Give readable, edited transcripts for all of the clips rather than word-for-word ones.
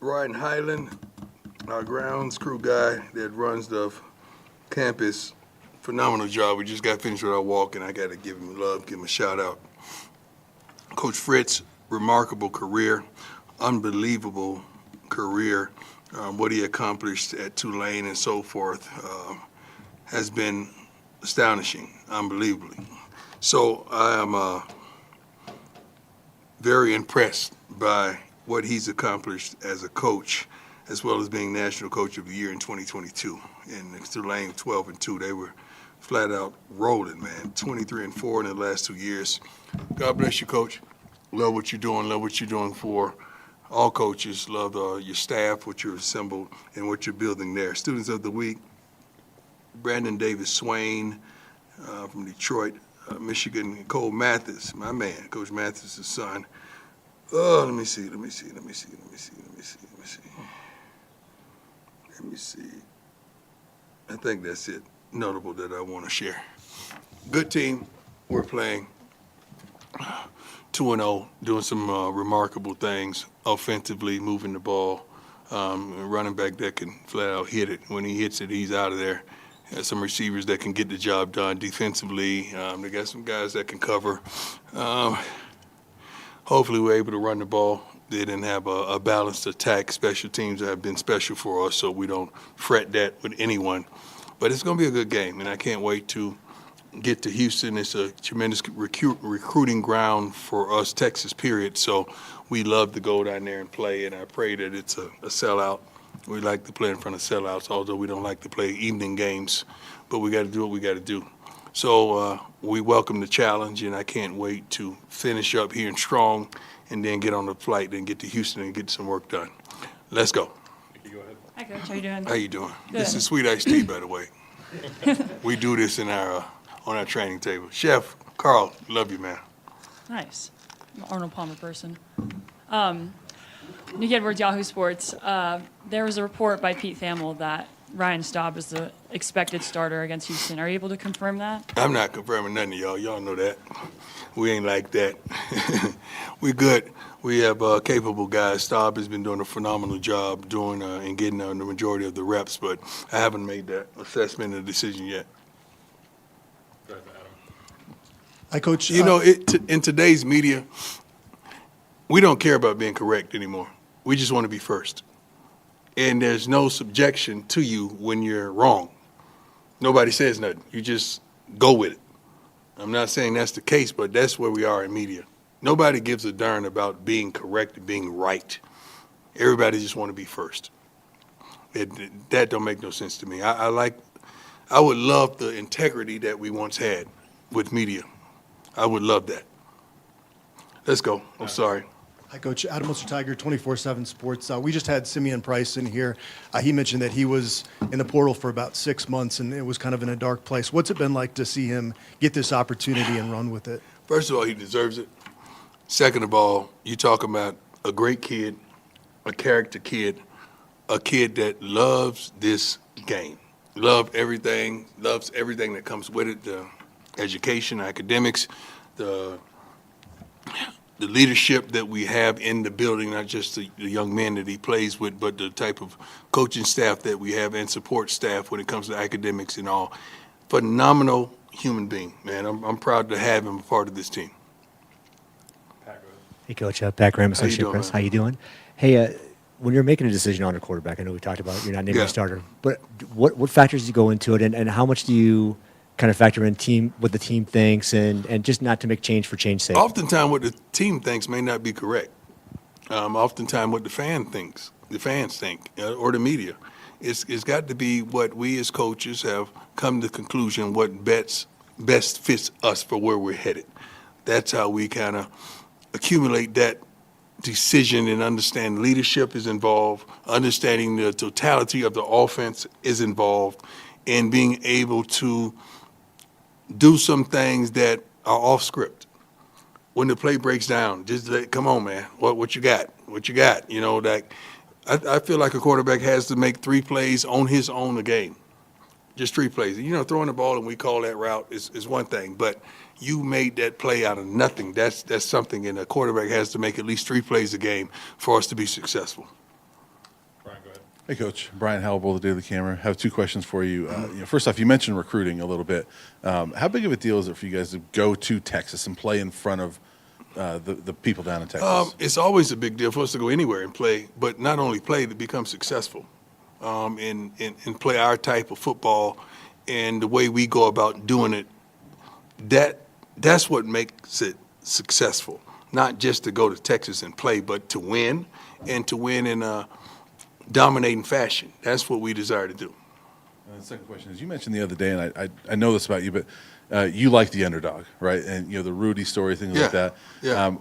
Ryan Highland, our grounds crew guy that runs the campus. Phenomenal job. We just got finished with our walk, and I got to give him love, give him a shout out. Coach Fritz, remarkable career, unbelievable career. What he accomplished at Tulane and so forth has been astonishing, unbelievably. So I am very impressed by what he's accomplished as a coach, as well as being National Coach of the Year in 2022. And Tulane 12-2, they were flat out rolling, man. 23-4 in the last 2 years. God bless you, Coach. Love what you're doing. Love what you're doing for all coaches. Love your staff, what you're assembled, and what you're building there. Students of the week, Brandon Davis Swain from Detroit, Michigan. Cole Mathis, my man, Coach Mathis' son. Oh, let me see. I think that's it. Notable that I want to share. Good team. We're playing 2-0, doing some remarkable things offensively, moving the ball. A running back that can flat out hit it. When he hits it, he's out of there. Has some receivers that can get the job done defensively. They got some guys that can cover. Hopefully we're able to run the ball. They didn't have a balanced attack. Special teams have been special for us, so we don't fret that with anyone. But it's going to be a good game, and I can't wait to get to Houston. It's a tremendous recruiting ground for us, Texas, period. So we love to go down there and play, and I pray that it's a sellout. We like to play in front of sellouts, although we don't like to play evening games. But we got to do what we got to do. So we welcome the challenge, and I can't wait to finish up here in strong and then get on the flight and get to Houston and get some work done. Let's go. Hi, Coach. How you doing? How you doing? Good. This is sweet iced tea, by the way. We do this in our on our training table. Chef Carl, love you, man. Nice. I'm an Arnold Palmer person. Nick Edwards, Yahoo Sports. There was a report by Pete Thamel that Ryan Staub is the expected starter against Houston. Are you able to confirm that? I'm not confirming nothing to y'all. Y'all know that. We ain't like that. We good. We have capable guys. Staub has been doing a phenomenal job doing and getting the majority of the reps, but I haven't made that assessment and decision yet. Hi, Coach. You know, in today's media, we don't care about being correct anymore. We just want to be first. And there's no subjection to you when you're wrong. Nobody says nothing. You just go with it. I'm not saying that's the case, but that's where we are in media. Nobody gives a darn about being correct and being right. Everybody just want to be first. That don't make no sense to me. I would love the integrity that we once had with media. I would love that. Let's go. I'm sorry. Hi, Coach. Adam Munster Tiger, 24/7 Sports. We just had Simeon Price in here. He mentioned that he was in the portal for about 6 months, and it was kind of in a dark place. What's it been like to see him get this opportunity and run with it? First of all, he deserves it. Second of all, you talk about a great kid, a character kid, a kid that loves this game, loves everything that comes with it, the education, academics, the leadership that we have in the building, not just the young men that he plays with, but the type of coaching staff that we have and support staff when it comes to academics and all. Phenomenal human being, man. I'm proud to have him a part of this team. Hey, Coach. Pat Graham, How you Associate doing, Press. man? How you doing? Hey, when you're making a decision on a quarterback, I know we talked about you're not naming Yeah. a starter, but what factors do you go into it, and how much do you kind of factor in what the team thinks, and just not to make change for change's sake? Oftentimes what the team thinks may not be correct. Oftentimes what the fans think, or the media. It's got to be what we as coaches have come to the conclusion what best fits us for where we're headed. That's how we kind of accumulate that decision and understand leadership is involved, understanding the totality of the offense is involved, and being able to do some things that are off script. When the play breaks down, just come on, man. What you got? What you got? You know, that I feel like a quarterback has to make 3 plays on his own a game. Just 3 plays. You know, throwing the ball and we call that route is one thing, but you made that play out of nothing. That's something, and a quarterback has to make at least 3 plays a game for us to be successful. Hey, Coach. Brian Howell, the Daily Camera. I have two questions for you. First off, you mentioned recruiting a little bit. How big of a deal is it for you guys to go to Texas and play in front of the people down in Texas? It's always a big deal for us to go anywhere and play, but not only play, to become successful and play our type of football and the way we go about doing it. That's what makes it successful. Not just to go to Texas and play, but to win, and to win in a dominating fashion. That's what we desire to do. The second question is, you mentioned the other day, and I know this about you, but you like the underdog, right? And the Rudy story, things like that. Yeah.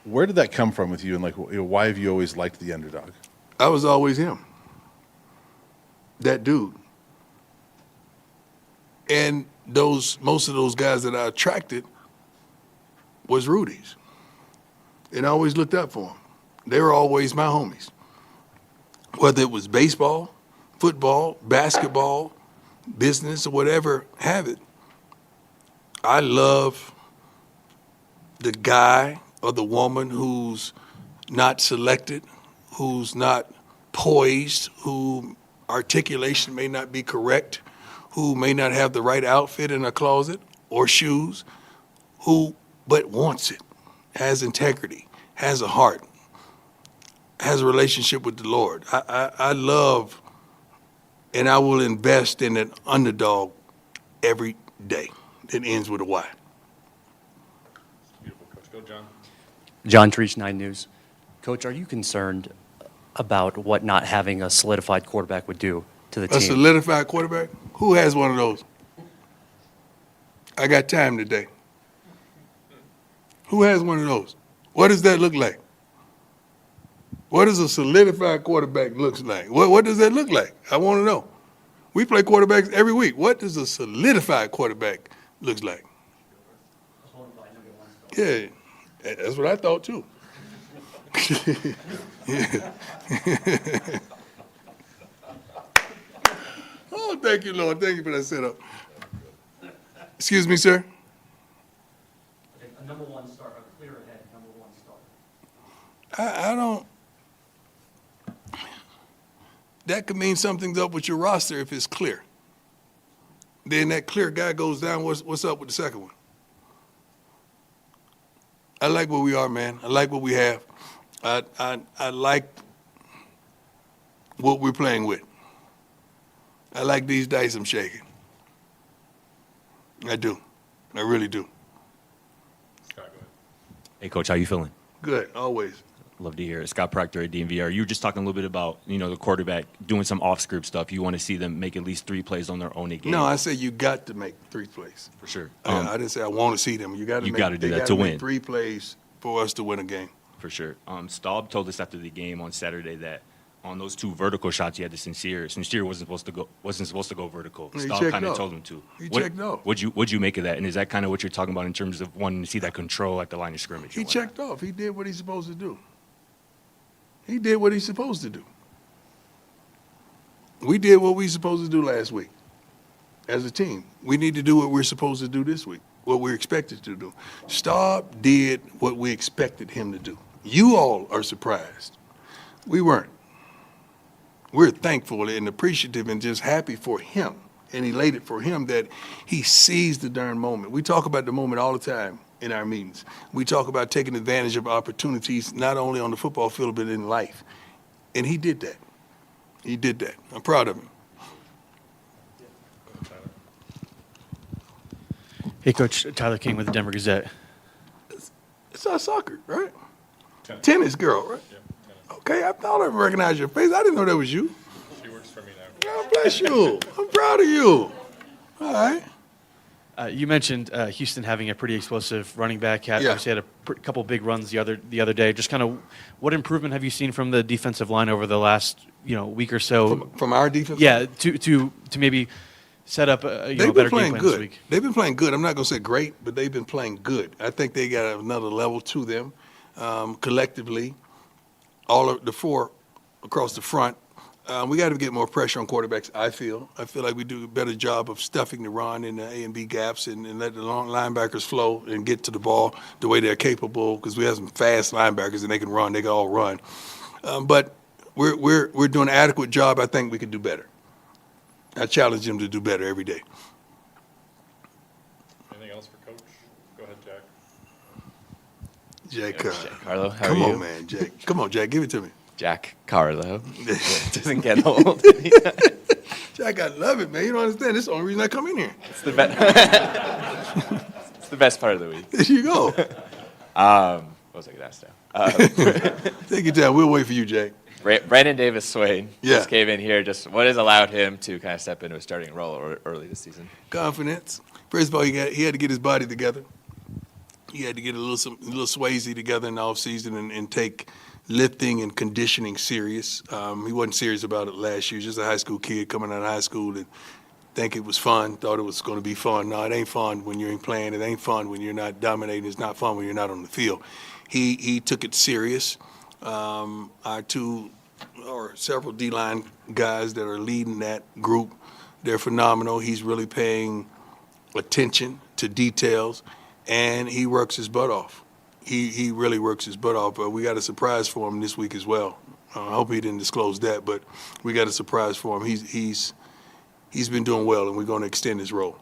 Where did that come from with you, and why have you always liked the underdog? I was always him. That dude. And most of those guys that I attracted was Rudy's. And I always looked up for them. They were always my homies. Whether it was baseball, football, basketball, business, or whatever have it, I love the guy or the woman who's not selected, who's not poised, who articulation may not be correct, who may not have the right outfit in a closet or shoes, but wants it, has integrity, has a heart, has a relationship with the Lord. I love, and I will invest in an underdog every day that ends with a Y. Beautiful, Coach. Go, John. John Treach, 9 News. Coach, are you concerned about what not having a solidified quarterback would do to the A team? solidified quarterback? Who has one of those? I got time today. Who has one of those? What does that look like? What does a solidified quarterback looks like? What does that look like? I want to know. We play quarterbacks every week. What does a solidified quarterback looks like? Yeah, that's what I thought too. Yeah. Oh, thank you, Lord. Thank you for that setup. Excuse me, sir. A number one start, a clear ahead number one start. I don't. That could mean something's up with your roster if it's clear. Then that clear guy goes down. What's up with the second one? I like where we are, man. I like what we have. I like what we're playing with. I like these dice I'm shaking. I do. I really do. Scott, go ahead. Hey, Coach, how you feeling? Good, always. Love to hear it. Scott Proctor at DMVR. You were just talking a little bit about, the quarterback doing some off-script stuff. You want to see them make at least 3 plays on their own a game. No, I say you got to make 3 plays. For sure. I didn't say I want to see them. You got to do that to win. 3 plays for us to win a game. For sure. Staub told us after the game on Saturday that on those 2 vertical shots, he had to Sincere. Sincere wasn't supposed to go vertical. He Staub checked kind of off. told him to. He checked off. What'd you make of that? And is that kind of what you're talking about in terms of wanting to see that control at the line of scrimmage? He checked off. He did what he's supposed to do. He did what he's supposed to do. We did what we were supposed to do last week as a team. We need to do what we're supposed to do this week, what we're expected to do. Staub did what we expected him to do. You all are surprised. We weren't. We're thankful and appreciative and just happy for him and elated for him that he seized the darn moment. We talk about the moment all the time in our meetings. We talk about taking advantage of opportunities, not only on the football field, but in life. And he did that. He did that. I'm proud of him. Hey, Coach. Tyler King with the Denver Gazette. It's our soccer, right? Tennis girl, right? Yeah, tennis. Okay, I thought I recognized your face. I didn't know that was you. She works for me now. God bless you. I'm proud of you. All right. You mentioned Houston having a pretty explosive running back. Yeah. Obviously had a couple big runs the other day. Just kind of, what improvement have you seen from the defensive line over the last week or so? From our defense? Yeah, to maybe set up a They've better been playing game plan good. this week. They've been playing good. I'm not going to say great, but they've been playing good. I think they got another level to them collectively. All of the 4 across the front. We got to get more pressure on quarterbacks, I feel. I feel like we do a better job of stuffing the run in the A and B gaps and let the long linebackers flow and get to the ball the way they're capable because we have some fast linebackers and they can run. They can all run. But we're doing an adequate job. I think we could do better. I challenge him to do better every day. Anything else for Coach? Go ahead, Jack. Jack, Jack Carlo, how come are on, you? man, Jack. Come on, Jack, give it to me. Jack Carlo. Doesn't get old. Jack, I love it, man. You don't understand. This is the only reason I come in here. It's the best. It's the best part of the week. There you go. What was I going to ask now? Take your time. We'll wait for you, Jack. Brandon Davis Swain Yeah. just came in here. Just what has allowed him to kind of step into a starting role early this season? Confidence. First of all, he had to get his body together. He had to get a little Swayze together in the offseason and take lifting and conditioning serious. He wasn't serious about it last year. Just a high school kid coming out of high school and think it was fun, thought it was going to be fun. No, it ain't fun when you ain't playing. It ain't fun when you're not dominating. It's not fun when you're not on the field. He took it serious. Our two or several D-line guys that are leading that group, they're phenomenal. He's really paying attention to details, and he works his butt off. He really works his butt off. But we got a surprise for him this week as well. I hope he didn't disclose that, but we got a surprise for him. He's been doing well, and we're going to extend his role.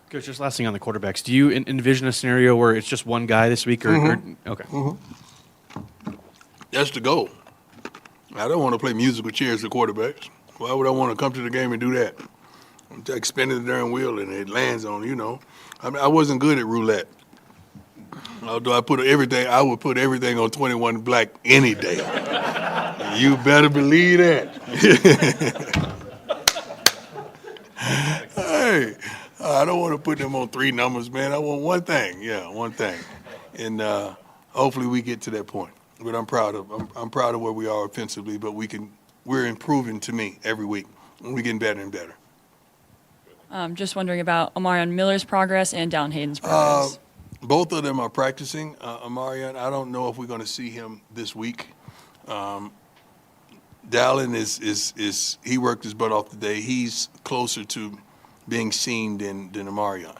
Coach, just last thing on the quarterbacks. Do you envision a scenario where it's just one guy this week? Okay. That's the goal. I don't want to play musical chairs for quarterbacks. Why would I want to come to the game and do that? I'm like spinning the darn wheel and it lands on, I mean, I wasn't good at roulette. Although I would put everything on 21 black any day. You better believe that. Hey, I don't want to put them on three numbers, man. I want one thing. Yeah, one thing. And hopefully we get to that point. But I'm proud of where we are offensively, but we're improving to me every week. And we're getting better and better. Just wondering about Omarion Miller's progress and Dallin Hayden's progress. Both of them are practicing. Omarion, I don't know if we're going to see him this week. Dallin is he worked his butt off today. He's closer to being seen than Omarion.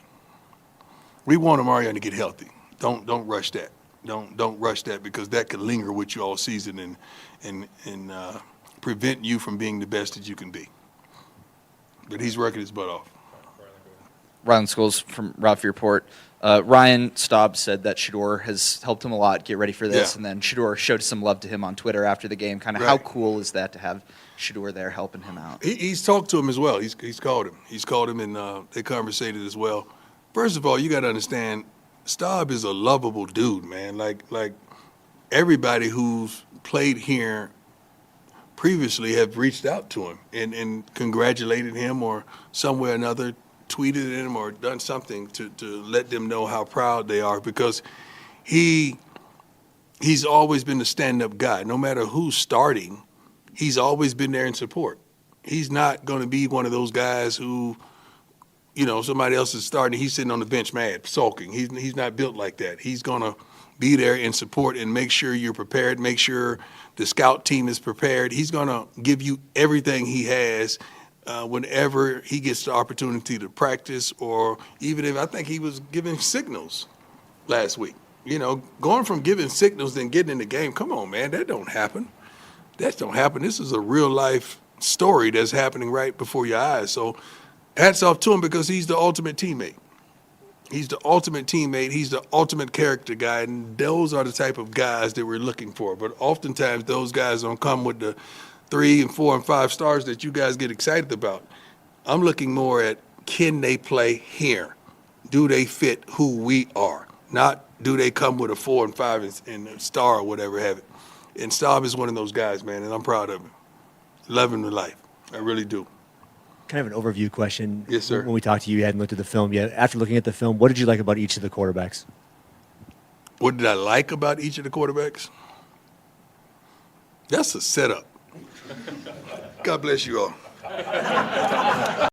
We want Omarion to get healthy. Don't rush that. Don't rush that because that could linger with you all season and prevent you from being the best that you can be. But he's working his butt off. Ryland Scholes from Ralphie Report. Ryan Staub said that Shador has helped him a lot get ready for this, Yeah. and then Shador showed some love to him on Twitter after the game. Kind of Right. how cool is that to have Shador there helping him out? He's talked to him as well. He's called him. He's called him, and they conversated as well. First of all, you got to understand, Staub is a lovable dude, man. Like everybody who's played here previously have reached out to him and congratulated him or some way or another tweeted him or done something to let them know how proud they are because he's always been a stand-up guy. No matter who's starting, he's always been there in support. He's not going to be one of those guys who, somebody else is starting, he's sitting on the bench mad, sulking. He's not built like that. He's going to be there in support and make sure you're prepared, make sure the scout team is prepared. He's going to give you everything he has whenever he gets the opportunity to practice or even if I think he was giving signals last week. Going from giving signals and getting in the game, come on, man, that don't happen. That don't happen. This is a real-life story that's happening right before your eyes. So hats off to him because he's the ultimate teammate. He's the ultimate teammate. He's the ultimate character guy, and those are the type of guys that we're looking for. But oftentimes those guys don't come with the 3 and 4 and 5 stars that you guys get excited about. I'm looking more at can they play here? Do they fit who we are? Not do they come with a 4 and 5 and a star or whatever have it. And Staub is one of those guys, man, and I'm proud of him. Love him to life. I really do. Kind of an overview question. Yes, sir. When we talked to you, you hadn't looked at the film yet. After looking at the film, what did you like about each of the quarterbacks? What did I like about each of the quarterbacks? That's a setup. God bless you all.